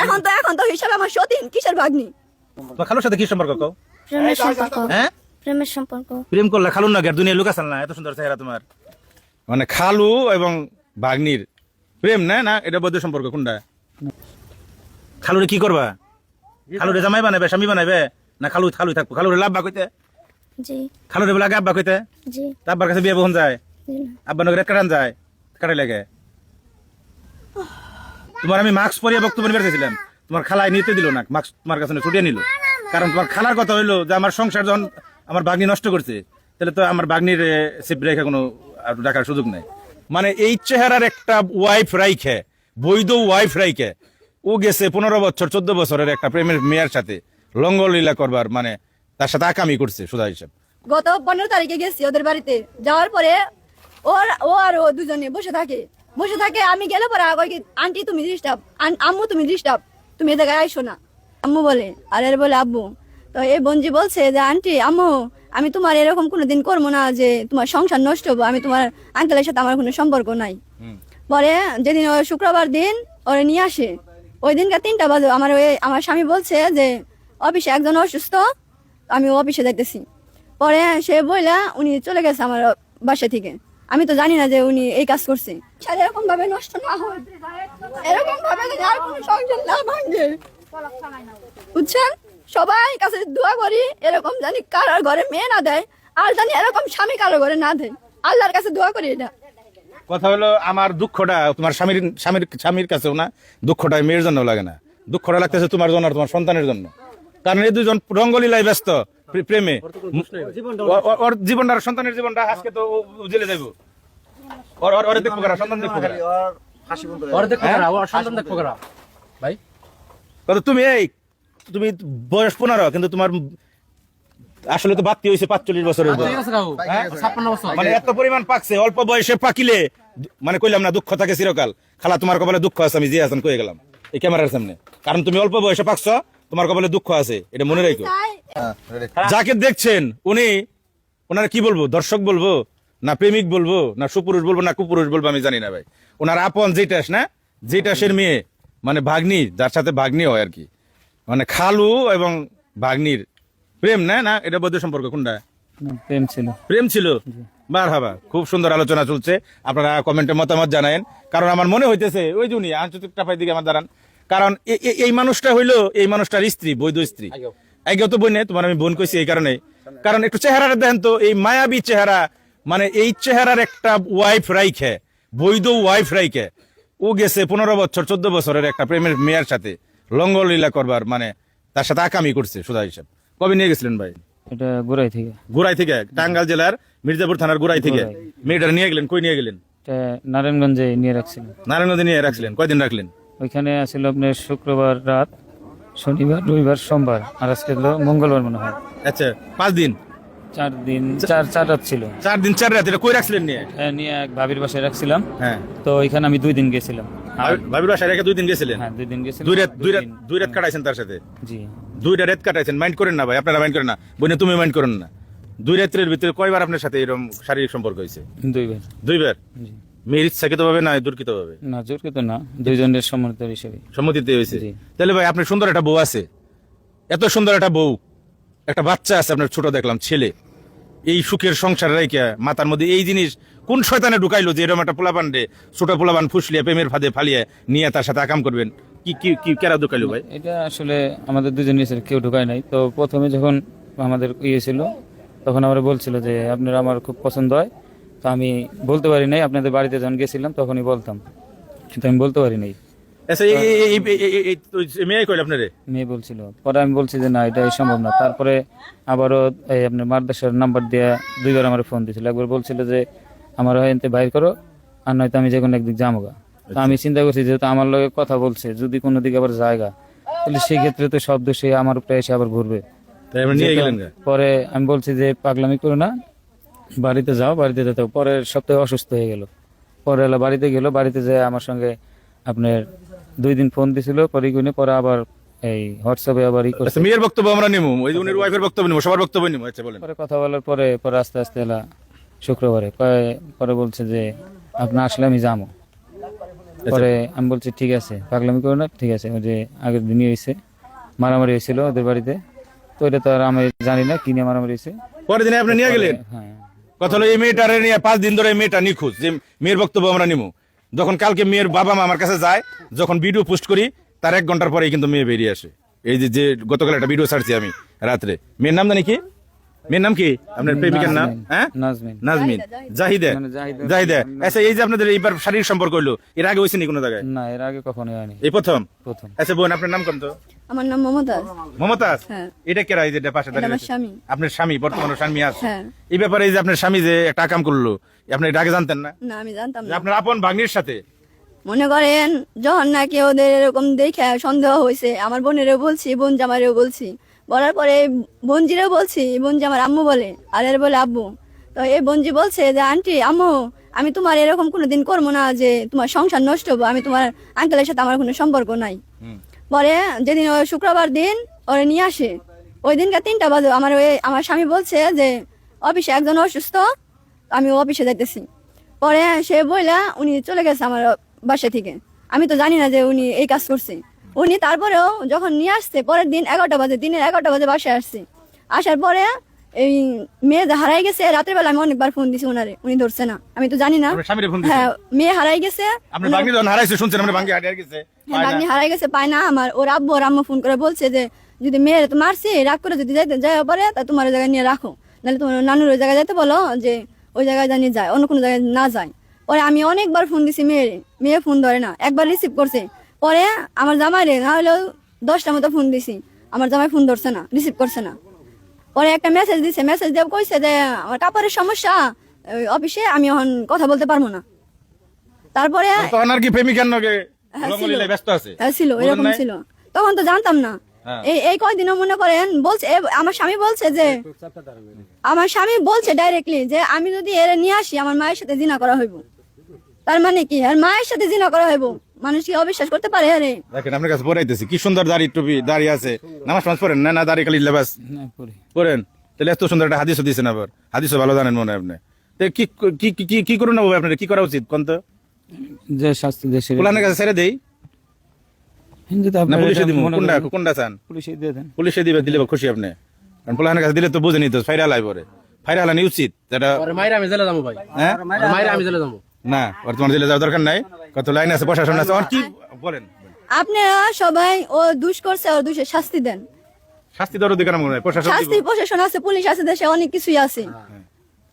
এখন তো হিসাবে আমার সতীন কিসের ভাগ্নি। তোমার খালুর সাথে কি সম্পর্ক কও? প্রেমের সম্পর্ক। হ্যাঁ, প্রেমের সম্পর্ক। প্রেম করলে খালুর না দুনিয়া লোক আসাল না, এত সুন্দর চেহারা তোমার। মানে খালু এবং ভাগ্নির প্রেম না না, এটা বৈধ সম্পর্ক কোনটা? খালুরে কি করবা? খালুরে জামাই বানাবে, স্বামী বানাবে, না খালু খালু থাকবো? খালুরে লাভ বা কইতে, জি খালুরে বলে আগে আব্বা কইতে, জি আব্বার কাছে বিয়ে বহন যায়, জি না। আব্বা নগরে কাটান যায়, কাটাই লাগে। তোমার আমি মাস্ক পরিয়ে বক্তব্য নিয়ে গেছিলাম, তোমার খালাই নিতে দিল না, মাস্ক তোমার কাছে ছুটিয়ে নিল। কারণ তোমার খালার কথা হইলো যে আমার সংসার যখন আমার বাগ্নি নষ্ট করছে, তাহলে তো আমার বাগ্নির সেফ রেখা কোনো ডাকার সুযোগ নাই। মানে এই চেহারার একটা ওয়াইফ রাইখে, বৈধ ওয়াইফ রাইখে ও গেছে 15 বছর 14 বছরের একটা প্রেমের মেয়ের সাথে লঙ্গলীলা করবার, মানে তার সাথে আকামি করছে সোজা হিসাব। গত 15 তারিখে গেছি ওদের বাড়িতে, যাওয়ার পরে ও আর ও দুজনে বসে থাকে। আমি গেলে পরে কয় কি, আন্টি তুমি ডিস্টার্ব, আম্মু তুমি ডিস্টার্ব, তুমি এ জায়গায় আইসো না। আম্মু বলে, আর এর বলে আব্বু। তো এই বঞ্জি বলছে যে আন্টি আম্মু আমি তোমার এরকম কোনোদিন করবো না যে তোমার সংসার নষ্ট হবো, আমি তোমার আঙ্কেলের সাথে আমার কোনো সম্পর্ক নাই। পরে যেদিন ওই শুক্রবার দিন ওরে নিয়ে আসে, ওই দিনকার 3টা বাজে আমার স্বামী বলছে যে অফিসে একজন অসুস্থ, আমি অফিসে যাইতেছি। পরে সে বইলা উনি চলে গেছে আমার বাসা থেকে। আমি তো জানি না যে উনি এই কাজ করছে। এরকম ভাবে নষ্ট না হয়, এরকম ভাবে যেন আর কোনো সংসার না ভাঙে, বুঝছেন? সবাই কাছে দোয়া করি এরকম জানি কারোর ঘরে মেয়ে না দেয়, আর জানি এরকম স্বামী কারোর ঘরে না দেয়, আল্লাহর কাছে দোয়া করি। এটা কথা হলো আমার দুঃখটা তোমার স্বামীর কাছেও না, দুঃখটা মেয়ের জন্য লাগে না, দুঃখটা লাগতেছে তোমার জন্য আর তোমার সন্তানের জন্য। কারণ এই দুজন রঙ্গলীলায় ব্যস্ত প্রেমে, ওর জীবনটা সন্তানের জীবনটা আজকে তো জেলে যাইব। ওর দেখবো কারা, সন্তান দেখবো কারা, সন্তান দেখবো কারা ভাই? তুমি বয়স 15 কিন্তু তোমার আসলে তো বাড়তি হয়েছে 45 বছরের। মানে এত পরিমাণ পাকছে, অল্প বয়সে পাকিলে মানে কইলাম না দুঃখ থাকে চিরকাল। খালা তোমার কপালে দুঃখ আছে, আমি জি হাসান কয়ে গেলাম এই ক্যামেরার সামনে। কারণ তুমি অল্প বয়সে পাকছ, তোমার কপালে দুঃখ আছে, এটা মনে রাখো। যাকে দেখছেন উনি, ওনারা কি বলবো, দর্শক বলবো না প্রেমিক বলবো না সুপুরুষ বলবো না কুপুরুষ বলবো, আমি জানি না ভাই। ওনার আপন যেটাস না, যেটাসের মেয়ে, মানে ভাগ্নি, যার সাথে ভাগ্নি হয় আর কি। মানে খালু এবং ভাগ্নির প্রেম না না, এটা বৈধ সম্পর্ক কোনটা? প্রেম ছিল। মারহাবা, খুব সুন্দর আলোচনা চলছে, আপনারা কমেন্টে মতামত জানায়েন। কারণ আমার মনে হইতেছে ওই যে উনি আন্তর্জাতিক টাফাই দিকে আমার দাঁড়ান, কারণ এই মানুষটা হইলো এই মানুষটার স্ত্রী, বৈধ স্ত্রী। আগে তো বোন, তোমার আমি বোন কইছি এই কারণে, কারণ একটু চেহারাটা দেখেন তো, এই মায়াবী চেহারা, মানে এই চেহারার একটা ওয়াইফ রাইখে, বৈধ ওয়াইফ রাইখে ও গেছে 15 বছর 14 বছরের একটা প্রেমের মেয়ের সাথে লঙ্গলীলা করবার, মানে তার সাথে আকামি করছে সোজা হিসাব। কবে নিয়ে গেছিলেন ভাই? এটা গোড়াই থেকে টাঙ্গাইল জেলার মির্জাপুর থানার গোড়াই থেকে মেয়েটা নিয়ে গেলেন। কই নিয়ে গেলেন? নারায়ণগঞ্জে নিয়ে রাখছিলেন। নারায়ণগঞ্জে নিয়ে রাখছিলেন, কয়দিন রাখলেন? ওইখানে আসলে আপনার শুক্রবার রাত, শনিবার, রবিবার, সোমবার, আর আজকে হলো মঙ্গলবার মনে হয়। আচ্ছা, 5 দিন 4 দিন 4 রাত ছিল। 4 দিন 4 রাত। এটা কই রাখছিলেন নিয়ে? নিয়ে এক ভাবির বাসায় রাখছিলাম। হ্যাঁ, তো ওইখানে আমি 2 দিন গেছিলাম। ভাবির বাসায় রেখে 2 দিন গেছিলেন? হ্যাঁ, 2 দিন গেছিলাম। 2 রাত কাটাইছেন তার সাথে? জি, 2টা রাত কাটাইছেন। মাইন্ড করেন না ভাই, আপনারা মাইন্ড করেন না, বোনে তুমি মাইন্ড করেন না। 2 রাতের ভিতরে কয়বার আপনার সাথে এরকম শারীরিক সম্পর্ক হয়েছে? 2বার। 2বার? জি। মেয়ের ইচ্ছাকৃত ভাবে না দুর্কৃত ভাবে? না, জোরকৃত না, দুইজনের সম্মত হিসেবে সম্মতিতে হয়েছে। জি। তাহলে ভাই আপনার সুন্দর একটা বউ আছে, এত সুন্দর একটা বউ, একটা বাচ্চা আছে আপনার, ছোট দেখলাম ছেলে। এই সুখের সংসার রাইকা মাথার মধ্যে এই জিনিস কোন শয়তানে ঢুকাইলো যে এরকম একটা পোলাপান রে, ছোট পোলাপান ফুসলিয়া প্রেমের ফাঁদে ফালিয়ে নিয়ে তার সাথে আকাম করবেন? কি কি কি কেরা ঢুকাইলো ভাই? এটা আসলে আমাদের দুজনের কেউ ঢুকায় নাই। তো প্রথমে যখন আমাদের ছিল, তখন আমরা বলছিল যে আপনারা আমার খুব পছন্দ হয়। তো আমি বলতে পারি নাই, আপনাদের বাড়িতে যখন গেছিলাম তখনই বলতাম, কিন্তু আমি বলতে পারি নাই। আচ্ছা, মেয়ে কইল আপনারে? মেয়ে বলছিল। পরে আমি বলছি যে না, এটা সম্ভব না। তারপরে আবারও এই আপনার মাদ্রাসার নাম্বার দিয়ে 2বার আমার ফোন দিয়েছিল। একবার বলছিল যে আমার এনতে বাইর করো, আর নয়তো আমি যে কোনো একদিক যামোগা। তো আমি চিন্তা করছি যেহেতু আমার লগে কথা বলছে, যদি কোনো দিকে আবার জায়গা, তাহলে সেই ক্ষেত্রে তো শব্দ সে আমার উপরে এসে আবার ঘুরবে। পরে আমি বলছি যে পাগলামি করো না, বাড়িতে যাও, বাড়িতে যেতে। পরের সপ্তাহে অসুস্থ হয়ে গেল। পরে এলো বাড়িতে গেল, বাড়িতে যেয়ে আমার সঙ্গে আপনার 2 দিন ফোন দিছিল। পরে আবার এই হোয়াটসঅ্যাপে আবার মেয়ের বক্তব্য আমরা নিমু, ওই উনির ওয়াইফের বক্তব্য নিমু, সবার বক্তব্য নিমু। আচ্ছা বলেন। পরে কথা বলার পরে আস্তে আস্তে এলা শুক্রবারে পরে বলছে যে আপনি আসলে আমি যাবো। পরে আমি বলছি ঠিক আছে, পাগলামি করো না, ঠিক আছে। ওই যে আগের দিনই হয়েছে, মারামারি হয়েছিল ওদের বাড়িতে, তো এটা তো আর আমি জানি না কি নিয়ে মারামারি হয়েছে। পরের দিনে আপনি নিয়ে গেলেন? হ্যাঁ। কথা হলো এই মেয়েটারে নিয়ে 5 দিন ধরে মেয়েটা নিখোঁজ, যে মেয়ের বক্তব্য আমরা নিমু। যখন কালকে মেয়ের বাবা মা আমার কাছে যায়, যখন ভিডিও পোস্ট করি তার 1 ঘন্টার পরেই কিন্তু মেয়ে বেরিয়ে আসে। এই যে গতকাল একটা ভিডিও ছাড়ছি আমি রাত্রে। মেয়ের নাম জানি কি? মেয়ের নাম কি আপনার প্রেমিকার নাম? হ্যাঁ, নাজমিন। নাজমিন, জাহিদা, মানে জাহিদা। জাহিদা। আচ্ছা, এই যে আপনাদের এইবার শারীরিক সম্পর্ক হইলো, এর আগে হয়েছে নি কোনো জায়গায়? না, এর আগে কখনো হয়নি, এই প্রথম? প্রথম। আচ্ছা বোন, আপনার নাম কোন? তো আমার নাম মমতাজ। মমতাজ। হ্যাঁ। এটা কেরা এই যে পাশে এটা দাঁড়িয়ে আমার আছে? স্বামী। আপনার স্বামী, বর্তমানে স্বামী আছে? হ্যাঁ। এই ব্যাপারে এই যে আপনার স্বামী যে একটা কাম করলো, আপনি এটা আগে জানতেন না? না, আমি জানতাম যে না। আপনার আপন ভাগ্নির সাথে? মনে করেন যখন নাকি ওদের এরকম দেখে সন্দেহ হয়েছে, আমার বোনেরও বলছি, বোন জামারেও বলছি, বলার পরে বোনজিরেও বলছি, বোনজি আমার আম্মু বলে, আর এর বলে আব্বু। তো এই বোনজি বলছে যে আন্টি, আম্মু, আমি তোমার এরকম কোনোদিন করবো না যে তোমার সংসার নষ্ট হবো, আমি তোমার আঙ্কেলের সাথে আমার কোনো সম্পর্ক নাই। পরে যেদিন ওই শুক্রবার দিন ওরে নিয়ে আসে, ওই দিনকার 3টা বাজে আমার স্বামী বলছে যে অফিসে একজন অসুস্থ, আমি অফিসে যাইতেছি। পরে সে বইলা উনি চলে গেছে আমার বাসা থেকে। আমি তো জানি না যে উনি এই কাজ করছে। উনি তারপরেও যখন নিয়ে আসছে পরের দিন 11টা বাজে, দিনের 11টা বাজে বাসায় আসছে। আসার পরে এই মেয়ে যে হারাই গেছে, রাতের বেলা আমি অনেকবার ফোন দিছি ওনারে, উনি ধরছে না, আমি তো জানি না। আপনার স্বামীরে ফোন দিছেন? হ্যাঁ, মেয়ে হারাই গেছে। আপনার ভাগ্নি যখন হারাইছে শুনছেন, আপনার ভাগ্নি হারিয়ে গেছে? হ্যাঁ, ভাগ্নি হারাই গেছে, পায় না। আমার ওর আব্বু ওর আম্মু ফোন করে বলছে যে যদি মেয়ের তো মারছি, রাগ করে যদি যাই পারে তা তোমার ওই জায়গায় নিয়ে রাখো, নাহলে তোমার নানুর ওই জায়গায় যাইতে বলো, যে ওই জায়গায় জানিয়ে যায়, অন্য কোনো জায়গায় না যায়। পরে আমি অনেকবার ফোন দিছি মেয়ে ফোন ধরে না, একবার রিসিভ করছে। পরে আমার জামাইরে না হলেও 10টা মতো ফোন দিছি, আমার জামাই ফোন ধরছে না, রিসিভ করছে না। পরে একটা মেসেজ দিছে, মেসেজ দিয়ে কইছে যে আমার কাপড়ের সমস্যা অফিসে, আমি এখন কথা বলতে পারবো না। তারপরে তখন আর কি প্রেমিকার নগে হ্যাঁ, রঙলীলায় ব্যস্ত আছে? হ্যাঁ, ছিল, বুঝেন এরকম নাই? ছিল, তখন তো জানতাম না। হ্যাঁ। এই কয়দিনও মনে করেন বলছে, আমার স্বামী বলছে যে, আমার স্বামী বলছে ডাইরেক্টলি যে আমি যদি এর নিয়ে আসি আমার মায়ের সাথে জিনা করা হইব। তার মানে কি, আর মায়ের সাথে জিনা করা হইব? মানুষ কি অবিশ্বাস করতে পারে? আরে দেখেন আপনার কাছে পড়াইতেছি, কি সুন্দর দাড়ি টুপি দাড়ি আছে। নামাজ টামাজ পড়েন না? না দাড়ি খালি লেবাস না, পরে। পড়েন? তাহলে এত সুন্দর একটা হাদিসও দিয়েছেন, আবার হাদিসও ভালো জানেন মনে হয় আপনি। তো কি কি কি কি করুন না বাবু, আপনার কি করা উচিত কোন? তো যে শাস্তি দেশে পুলানের কাছে ছেড়ে দেই হিন্দুতে না আপনার পুলিশে এটা দিব? মনে কোনটা করেন- কোনটা চান? পুলিশে দিয়ে দেন। পুলিশে দিলে খুশি আপনি? কারণ পুলানের কাছে দিলে তো বুঝেনি তো, ফাইরা লাই পরে, ফাইরা হালানি উচিত। যেটা মাইরা আমি জেলে যাবো ভাই, হ্যাঁ, মাইরা আমি জেলে যাবো। না ওর তোমার দিলে যাওয়ার দরকার নাই, কত লাইন আছে, প্রশাসন আছে। আর কি বলেন? আপনারা সবাই ও দুষ করছে, ওর দোষে শাস্তি দেন। শাস্তি দেওয়ার অধিকার মনে হয় প্রশাসন দিব। শাস্তি প্রশাসন আছে, পুলিশ আছে, দেশে অনেক কিছুই আছে,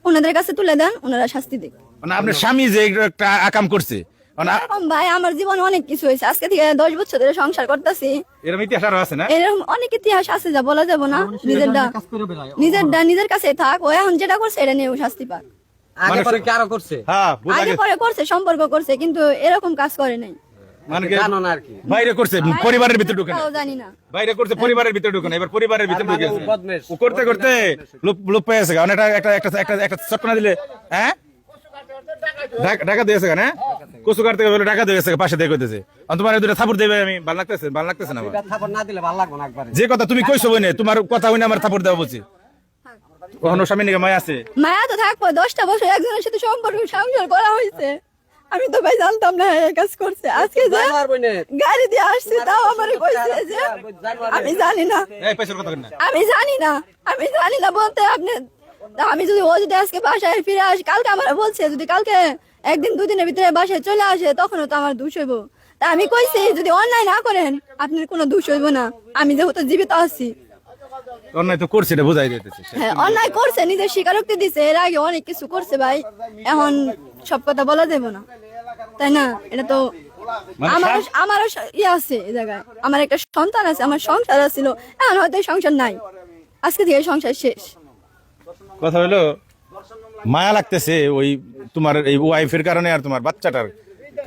ওনাদের কাছে তুলে দেন, ওনারা শাস্তি দিক। মানে আপনার স্বামী যে একটা আকাম করছে, মানে এরকম ভাই আমার জীবনে অনেক কিছু হয়েছে, আজকে থেকে 10 বছর ধরে সংসার করতেছি, এরকম ইতিহাস আরো আছে না? এরকম অনেক ইতিহাস আছে যা বলা যাবে না। নিজের কাছে থাক, ও এখন যেটা করছে এটা নিয়ে ও শাস্তি পাক। আগে পরে কি আরো করছে? হ্যাঁ, বোঝা আগে গেছে। পরে করছে, সম্পর্ক করছে, কিন্তু এরকম কাজ করে নাই। মানে কি জানো না আর কি। বাইরে করছে, পরিবারের ভিতরে ঢুকে না। তাও জানি না। বাইরে করছে, পরিবারের ভিতরে ঢুকে না। এবার পরিবারের ভিতরে ঢুকে গেছে। বদমেশ। ও করতে করতে লোপ পেয়েছে। কারণ এটা একটা একটা একটা একটা চটনা দিলে, হ্যাঁ, ঢাকা দিয়েছে কেন? হ্যাঁ, কচু কাটতে বলে ঢাকা দিয়েছে, পাশে দিয়ে কইতেছে তোমার দুটো থাপড় দেবে। আমি ভালো লাগতেছে না আমার। থাপড় না দিলে ভালো লাগবে না একবারে। যে কথা তুমি কইছো বইনে, তোমার কথা হইনা আমার থাপড় দেওয়া বলছি। কখনো স্বামী নিকে মায় আছে? মায়া তো থাকবো, 10টা বছর একজনের সাথে সম্পর্ক সংসার করা হয়েছে, আমি তো ভাই জানতাম না এই কাজ করছে। আজকে যে জানোয়ার বইনে। গাড়ি দিয়ে আসছে তাও আমারে কইছে যে আমি জানি না, এই পয়সার কথা না। আমি জানি না বলতে আপনি। আমি যদি ও যদি আজকে বাসায় ফিরে আসি, কালকে আমার বলছে যদি কালকে 1-2 দিনের ভিতরে বাসায় চলে আসে তখনও তো আমার দোষ হইব। তা আমি কইছি যদি অন্যায় না করেন আপনার কোনো দোষ হইব না, আমি যেহেতু জীবিত আছি। অন্যায় তো করছে, এটা বোঝাই দিতেছে। হ্যাঁ, অন্যায় করছে, নিজের স্বীকারোক্তি দিছে, এর আগে অনেক কিছু করছে ভাই, এখন সব কথা বলা যাবে না, তাই না? এটা তো মানে আমারও ইয়ে আছে এই জায়গায়, আমার একটা সন্তান আছে, আমার সংসার ছিল, এখন হয়তো এই সংসার নাই, আজকে থেকে সংসার শেষ। কথা হলো মায়া লাগতেছে ওই তোমার এই ওয়াইফের কারণে আর তোমার বাচ্চাটার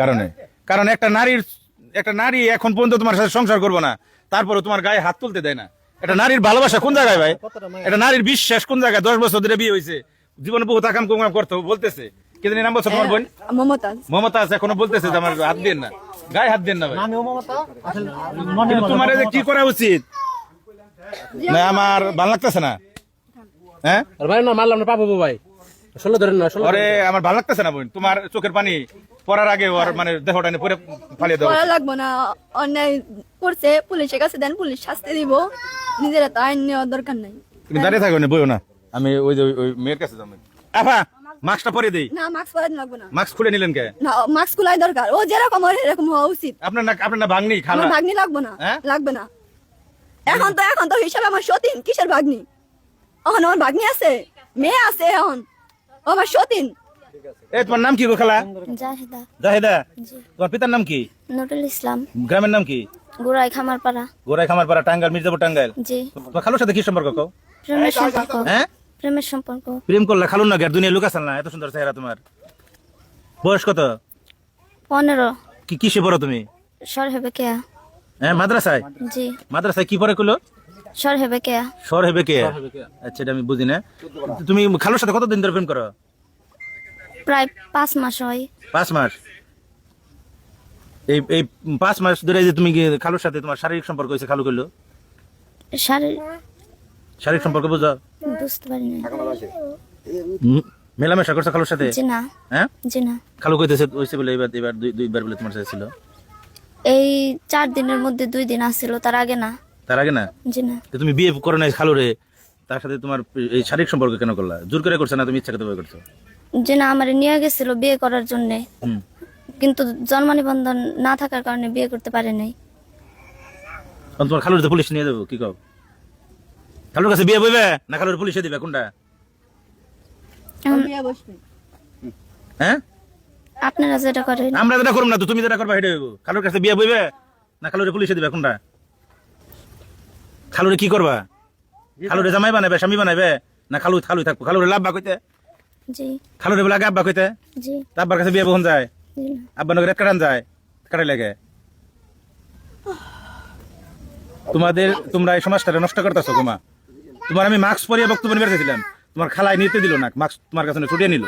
কারণে। কারণ একটা নারী এখন পর্যন্ত তোমার সাথে সংসার করবো না, তারপরে তোমার গায়ে হাত তুলতে দেয় না। একটা নারীর ভালোবাসা কোন জায়গায় ভাই? একটা নারীর বিশ্বাস কোন জায়গায়? 10 বছর ধরে বিয়ে হয়েছে, জীবনে বহুত আকাম কুকাম করতে বলতেছে। কি জানি নাম বলছো তোমার বোন? মমতাজ। মমতাজ এখনো বলতেছে যে আমার হাত দেন না, গায়ে হাত দেন না ভাই। কিন্তু তোমার এই যে কি করা উচিত না আমার ভালো লাগতেছে না। হ্যাঁ, আর ভাই না মারলাম না পাবো ভাই। ষোলো ধরেন না, ষোলো ওরে আমার ভালো লাগতেছে না বোন, তোমার চোখের পানি পড়ার আগে ওর মানে দেহটা এনে পরে ফালিয়ে দেওয়া করা উচিত। লাগবো না, অন্যায় করছে, পুলিশের কাছে দেন, পুলিশ শাস্তি দিব, নিজেরা তো আইন নেওয়ার দরকার নাই। তুমি দাঁড়িয়ে থাকো না, বইও না, আমি ওই যে ওই মেয়ের কাছে যাবো। আফা মাস্কটা পরে দেই। না, মাস্ক পরান লাগবো না, মাস্ক খুলে নিলেন কে? না মাস্ক খোলাই দরকার, ও যেরকম ওর এরকম হওয়া উচিত। আপনার না ভাগ্নি খালা? আমার ভাগ্নি লাগবো না, হ্যাঁ? লাগবে না। এখন তো হিসাবে আমার সতীন, কিসের ভাগ্নি? এখন আমার ভাগ্নি আছে, মেয়ে আছে, এখন ও আমার সতীন। এই তোমার নাম কি গো খালা? জাহেদা। জাহেদা। জি। তোমার পিতার নাম কি? নুরুল ইসলাম। গ্রামের নাম কি? গোড়াই খামারপাড়া। গোরাই খামারপাড়া, টাঙ্গাইল, মির্জাপুর টাঙ্গাইল। জি। তোমার খালুর সাথে কি সম্পর্ক কও? প্রেমের সম্পর্ক। হ্যাঁ, প্রেমের সম্পর্ক। প্রেম করলা খালুর না, দুনিয়া লুক আসাল না, এত সুন্দর চেহারা তোমার। বয়স কত? 15। কিসে পড়ো তুমি? সরহেবে কেয়া। হ্যাঁ, মাদ্রাসায়? জি। মাদ্রাসায় কি পড়ে কইলো? সরহেবে কেয়া। শহর হবে কে? আচ্ছা, এটা আমি বুঝি না। তুমি খালুর সাথে কতদিন ধরে প্রেম করো? প্রায় 5 মাস হয়। 5 মাস। এই 5 মাস ধরে যে তুমি খালুর সাথে তোমার শারীরিক সম্পর্ক হয়েছে, খালু কইলো শারীরিক সম্পর্ক বুঝো? বুঝতে পারি না। মেলামেশা করছো খালুর সাথে? জি না। হ্যাঁ, জি না। খালু কইতেছে হইছে বলে এবার দুইবার বলে তোমার সাথে ছিল। এই 4 দিনের মধ্যে 2 দিন আসছিল, তার আগে না। তার আগে না? জি না। তো তুমি বিয়ে করো নাই খালুরে, তার সাথে তোমার এই শারীরিক সম্পর্ক কেন করলা? জোর করে করছো না তুমি ইচ্ছা করে করছো? জি না, আমার নিয়ে গেছিল বিয়ে করার জন্য, হুম। কিন্তু জন্ম নিবন্ধন না থাকার কারণে বিয়ে করতে পারে নাই। তখন তোমার খালুর তো পুলিশ নিয়ে দেবো, কি কও? খালুর কাছে বিয়ে বইবে না খালুর পুলিশে দিবে, কোনটা? বিয়ে বসবে। হ্যাঁ, আপনারা যেটা করেন। আমরা যেটা করব না তো তুমি যেটা করবা সেটা হইব। খালুর কাছে বিয়ে বইবে না খালুরে পুলিশে দিবে, কোনটা? খালুরে কি করবা? খালুরে জামাই বানাবে, স্বামী বানাবে, না খালুই থাকবো? খালুরে লাভ বা কইতে, জি। খালুরে বলে আগে আব্বা কইতে, জি। তা আব্বার কাছে বিয়ে বহন যায়, জি না। আব্বা নগরে কাটান যায়, কাটাই লাগে। তোমরা এই সমাজটা নষ্ট করতেছো গোমা। তোমার আমি মাস্ক পরিয়ে বক্তব্য নিয়ে বেরিয়েছিলাম, তোমার খালাই নিতে দিল না, মাস্ক তোমার কাছে ছুটিয়ে নিল।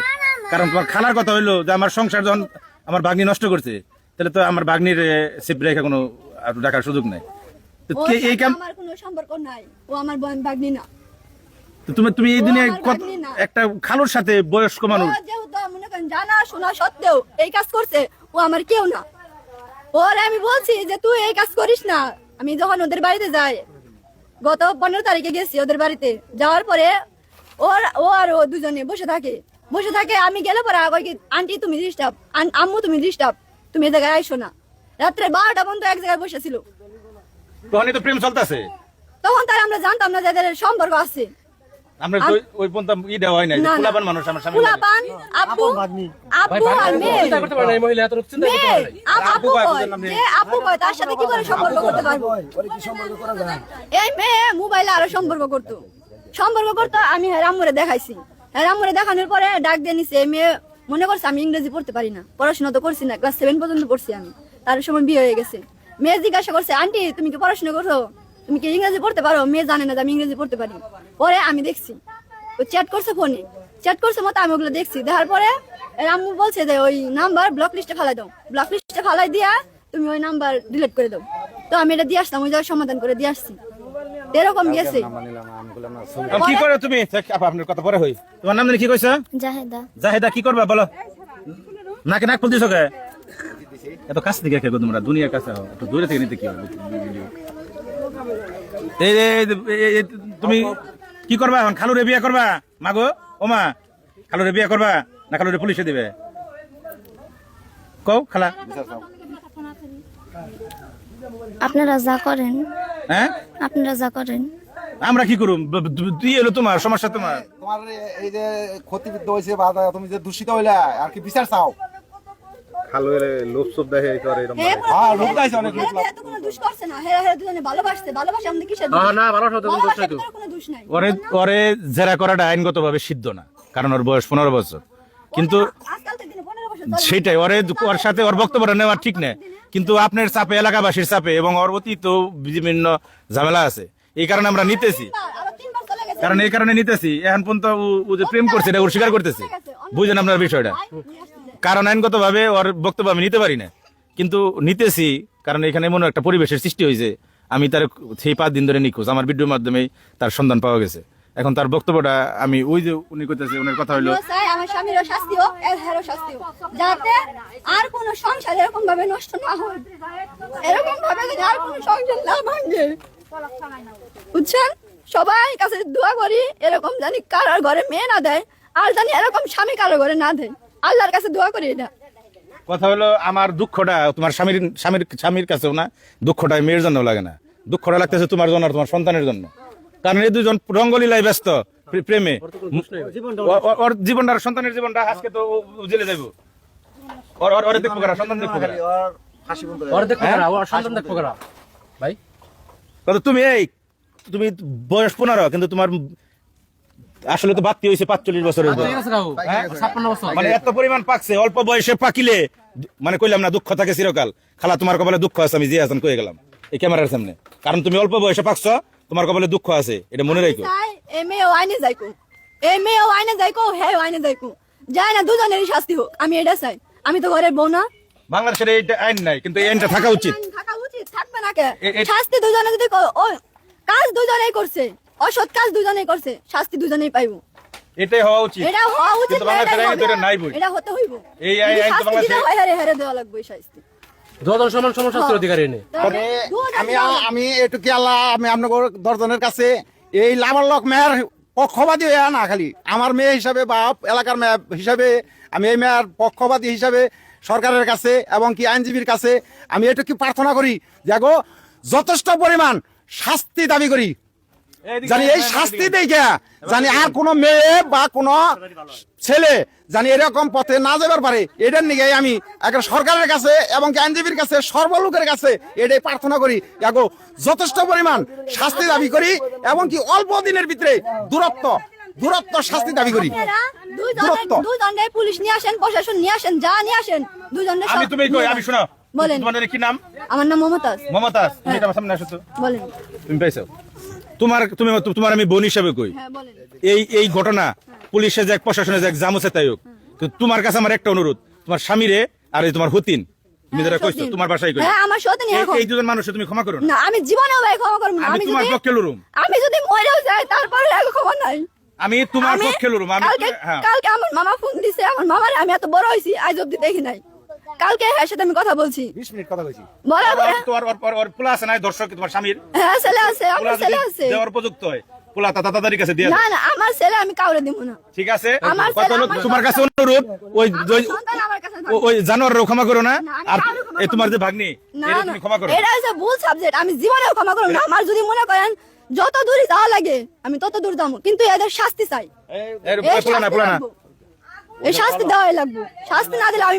কারণ তোমার খালার কথা হইলো যে আমার সংসার যখন আমার বাগ্নি নষ্ট করছে, তাহলে তো আমার বাগ্নির সেফ রেখে কোনো ডাকার সুযোগ নাই। তো ওর এই সাথে কাম আমার কোনো সম্পর্ক নাই, ও আমার ভাগ্নি না। তো তুমি এই দুনিয়ায় আমার ভাগ্নি না। একটা খালুর সাথে বয়স্ক মানুষ, ও যেহেতু মনে করেন জানা শোনা সত্ত্বেও এই কাজ করছে, ও আমার কেউ না। ওরে আমি বলছি যে তুই এই কাজ করিস না। আমি যখন ওদের বাড়িতে যাই, গত 15 তারিখে গেছি ওদের বাড়িতে, যাওয়ার পরে ও আর ও দুজনে বসে থাকে। আমি গেলে পরে কই কি, আন্টি তুমি ডিস্টার্ব, আম্মু তুমি ডিস্টার্ব, তুমি এই জায়গায় আইসো না। রাত্রে 12টা পর্যন্ত এক জায়গায় বসেছিল। তখনই তো প্রেম চলতেছে। তখন তার আমরা জানতাম না যে এদের সম্পর্ক আছে। আমরা তো ওই পর্যন্ত দেওয়া হয় নাই, না, না। পোলাপান মানুষ আমার সামনে। পোলাপান, আব্বু আর মেয়ে। চিন্তা করতে পারে না, এই মহিলা এত চিন্তা করতে মেয়ে, পারে না। আব্বু কয়, যে আব্বু কয় তার সাথে কি করে সম্পর্ক করতে পারবো? এই মেয়ে মোবাইলে আরো সম্পর্ক করতো। আমি রামুরে দেখাইছি। রামুরে দেখানোর পরে ডাক দিয়ে নিছে। এই মেয়ে মনে করছে আমি ইংরেজি পড়তে পারি না, পড়াশোনা তো করছি না, ক্লাস 7 পর্যন্ত পড়ছি আমি। তার সময় বিয়ে হয়ে গেছে। মেয়ে জিজ্ঞাসা করছে, আন্টি তুমি কি পড়াশোনা করছো, তুমি কি ইংরেজি পড়তে পারো? মেয়ে জানে না যে আমি ইংরেজি পড়তে পারি। পরে আমি দেখছি ও চ্যাট করছে, ফোনে চ্যাট করছে মতো আমি ওগুলো দেখছি। দেখার পরে রামু বলছে যে ওই নাম্বার ব্লক লিস্টে ফালাই দাও, ব্লক লিস্টে ফালাই দিয়া তুমি ওই নাম্বার ডিলিট করে দাও। তো আমি এটা দিয়ে আসলাম, ওই জায়গায় সমাধান করে দিয়ে আসছি। এরকম গেছে। কি করে তুমি? আপনার কথা পরে হই। তোমার নাম জানি কি কইছো? জাহেদা। জাহেদা, কি করবা বলো? নাকে নাক ফুল দিছো কে? এত কাছ থেকে কে গো তোমরা? দুনিয়ার কাছে হও, একটু দূরে থেকে নিতে কি হবে? তুমি কি করবা এখন? খালুরে বিয়ে করবা? মাগো ও মা, খালুরে বিয়ে করবা না খালুরে পুলিশে দিবে? কও খালা। আপনারা যা করেন। হ্যাঁ, আপনারা যা করেন। আমরা কি করুম? তুই এলো তোমার সমস্যা, তোমার তোমার এই যে ক্ষতিবিদ্ধ হয়েছে বা তুমি যে দূষিত হইলা, আর কি বিচার চাও? খালো এর লোভ সব দেখে করে এরকম। হ্যাঁ, লোক গাইছে অনেক লোক। হ্যাঁ, তো কোনো দোষ করছে না। হ্যাঁ, দুজনে ভালোবাসে আমাদের কিসের দোষ? না, ভালোবাসা তো কোনো দোষ নাই তো। ভালোবাসার কোনো দোষ নাই। ওরে জেরা করাটা আইনগতভাবে সিদ্ধ না, কারণ ওর বয়স 15 বছর। কিন্তু আজকালকার দিনে 15 বছর চলে। সেটাই ওর সাথে ওর বক্তব্যটা নেওয়া ঠিক না। কিন্তু আপনার চাপে, এলাকাবাসীর চাপে এবং ওর অতীত বিভিন্ন ঝামেলা আছে, এই কারণে আমরা নিতেছি। আরো 3 বার চলে গেছে। কারণ এই কারণে নিতেছি, এখন পর্যন্ত ও যে প্রেম করছে এটা অস্বীকার করতেছে। বুঝলেন আপনার বিষয়টা? কারণ আইনগতভাবে ওর বক্তব্য আমি নিতে পারি না, কিন্তু নিতেছি কারণ এখানে এমন একটা পরিবেশের সৃষ্টি হয়েছে। আমি তার সেই 5 দিন ধরে নিখোঁজ, আমার ভিডিওর মাধ্যমে তার সন্ধান পাওয়া গেছে। এখন তার বক্তব্যটা আমি ওই যে উনি কইতেছে উনার কথা হইলো আমিও চাই আমার স্বামীরও শাস্তি হোক এরও শাস্তি হোক, যাতে আর কোনো সংসার এরকম ভাবে নষ্ট না হয়, এরকম ভাবে যেন আর কোনো সংসার না ভাঙে, বুঝছেন? সবাই কাছে দোয়া করি এরকম জানি কারোর ঘরে মেয়ে না দেয়, আর জানি এরকম স্বামী কারোর ঘরে না দেয়, আল্লাহর কাছে দোয়া করি এটা। কথা হলো আমার দুঃখটা তোমার স্বামীর কাছেও না, দুঃখটা মেয়ের জন্য লাগে না, দুঃখটা লাগতেছে তোমার জন্য আর তোমার সন্তানের জন্য। কারণ এই দুজন রঙ্গলীলায় ব্যস্ত প্রেমে, ওর জীবনটা সন্তানের জীবনটা আজকে তো জেলে যাইব, ওরে দেখবো কারা, সন্তান দেখবো কারা, ওর ফাঁসি বন্ধ ওর দেখো করা, ওর সন্তান দেখো করা ভাই। তুমি বয়স 15 কিন্তু তোমার আসলে তো বাড়তি হয়েছে 45 বছরের উপর। 56 বছর মানে এত পরিমাণ পাকছে, অল্প বয়সে পাকিলে মানে কইলাম না দুঃখ থাকে চিরকাল। খালা তোমার কপালে দুঃখ আছে, আমি জিয়া হাসান কয়ে গেলাম এই ক্যামেরার সামনে, কারণ তুমি অল্প বয়সে পাকছো, তোমার কপালে দুঃখ আছে, এটা মনে রাখো। মেয়েও আইনে যাইকো, মেয়েও আইনে যাইকো, হ্যাঁ আইনে যাইকো, যায় না, দুজনেরই শাস্তি হোক, আমি এটা চাই। আমি তো ঘরের বউ না, বাংলাদেশের এইটা আইন নাই, কিন্তু এই আইনটা থাকা উচিত। থাকা উচিত, থাকবে না কে? শাস্তি দুজনে যদি কাজ দুজনেই করছে, অসৎ কাজ দুজনেই করছে, শাস্তি দুজনেই পাইবো, এটাই হওয়া উচিত। এটা হওয়া উচিত, কিন্তু বাংলাদেশের আইনে তো এটা নাই বই। এটা হতে হইব, এই আইন তো বাংলাদেশে হেরে দেওয়া লাগবে এই শাস্তি। দুজন সমান সমান শাস্তির অধিকারী নেই। আমি এটুকু আল্লাহ, আমি আপনার দর্জনের কাছে এই লাভার মেয়ের পক্ষপাতী হয়ে না, খালি আমার মেয়ে হিসাবে বা এলাকার মেয়ে হিসাবে, আমি এই মেয়ের পক্ষপাতী হিসাবে সরকারের কাছে এবং কি আইনজীবীর কাছে আমি এটুকু প্রার্থনা করি যে গো যথেষ্ট পরিমাণ শাস্তি দাবি করি, জানি এই শাস্তি দেখে জানি আর কোনো মেয়ে বা কোনো ছেলে জানি এরকম পথে না যাবার পারে, এটার নিয়ে আমি একটা সরকারের কাছে এবং আইনজীবীর কাছে সর্বলোকের কাছে এটাই প্রার্থনা করি, দেখো যথেষ্ট পরিমাণ শাস্তি দাবি করি এবং কি অল্প দিনের ভিতরে দূরত্ব শাস্তি দাবি করি। দূরত্ব দুজনে পুলিশ নিয়ে আসেন, প্রশাসন নিয়ে আসেন, যা নিয়ে আসেন, দুজনে আমি তুমি কই, আমি শোনো, বলেন। তোমাদের কি নাম? আমার নাম মমতাজ। মমতাজ, তুমি এটা আমার সামনে আসো তো। বলেন। তুমি পাইছো? তোমার আমি বোন হিসাবে কই, হ্যাঁ বলেন। এই ঘটনা পুলিশে যাক, প্রশাসনে যাক, জামুসে তাই হোক, তো তোমার কাছে আমার একটা অনুরোধ, তোমার স্বামীরে আর এই তোমার হতিন, তুমি যারা কইছো তোমার বাসায় কই, হ্যাঁ আমার সতীন, এই দুজন মানুষকে তুমি ক্ষমা করো না। না আমি জীবনেও ভাই ক্ষমা করব না। আমি তোমার পক্ষে লড়ুম, আমি যদি মরেও যাই তারপরে ক্ষমা নাই। আমি তোমার পক্ষে লড়ুম। কালকে আমার মামা ফোন দিছে, আমার মামারে আমি এত বড় হইছি আজ অব্দি দেখি নাই, কালকে এর সাথে আমি কথা বলছি, 20 মিনিট কথা কইছি। বলার পরে ওর পোলা আছে না দর্শক, তোমার স্বামীর হ্যাঁ ছেলে আছে, আমার ছেলে আছে, দেওয়ার উপযুক্ত হয়, পোলা তাড়াতাড়ি কাছে দিয়ে না না আমার ছেলে আমি কাউরে দিব না। ঠিক আছে, আমার কত ছেলে, হলো আমার তোমার কাছে অনুরোধ, ওই সন্তান আমার কাছে থাকবে। ওই জানোয়ারও ক্ষমা করো না, না, আমি আর কাউরে ক্ষমা এই করব তোমার না। যে ভাগ্নি না এটা না তুমি ক্ষমা করো। এটা হচ্ছে ভুল সাবজেক্ট, আমি জীবনেও ক্ষমা করব না। আমার যদি মনে করেন যত দূরই যাওয়া লাগে আমি তত দূর যাবো, কিন্তু এদের শাস্তি চাই, এই শাস্তি দেওয়াই লাগবে। শাস্তি না দিলে আমি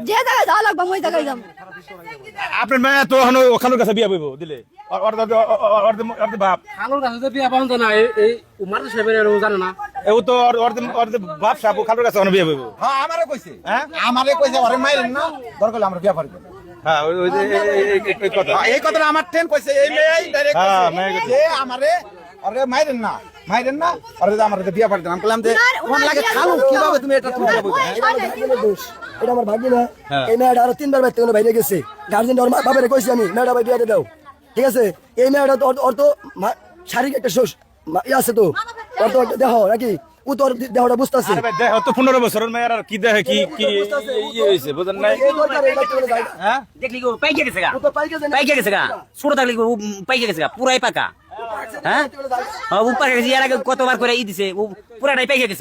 যে জায়গায় যাওয়া লাগবে ওই জায়গায় যাবো। আপনার মেয়ে তো ওখানের কাছে বিয়া বইব দিলে, বাপ খালুর কাছে যে বিয়া পাওয়া যায় না, এই মারতে সাহেবের জানে না, এও তো বাপ সাহেব খালুর কাছে বিয়া বইব। হ্যাঁ আমারে কইছে, ওরে মাইরেন না, দরকার হলে আমরা বিয়া পারি। হ্যাঁ ওই যে এই কথা, এই কথাটা আমার ট্রেন কইছে, এই মেয়ে ডাইরেক্ট হ্যাঁ, মেয়ে কইছে। যে আমারে আরে মাইরেন না, আরে যে আমারে বিয়া পারি। আমি বললাম যে কোন লাগে খালু, কিভাবে তুমি এটা তুমি বলছো? এটা আমার ভাগ্য না, এই মেয়েটা আরো 3 বার বাইতে কোনো বাইরে গেছে, গার্জেন ওর বাবারে কইছি আমি মেয়েটা ভাই বিয়া দাও, ঠিক আছে? এই মেয়েটা তো ওর তো শারীরিক একটা আছে তো, ওর তো দেহ নাকি, ও তোর দেহটা বুঝতেছে। আরে ভাই দেহ তো 15 বছরের মেয়ের, আর কি দেহে কি কি ইয়ে হইছে বুঝেন নাই? হ্যাঁ দেখলি গো পাইকে গেছে গা, ও তো পাইকে যায় না। পাইকে গেছে গা, ছোট থাকলে গো পাইকে গেছে গা, পুরাই পাকা। হ্যাঁ ও পাইকে গেছে, এর আগে কতবার করে ই দিছে, ও পুরাটাই পাইকে গেছে।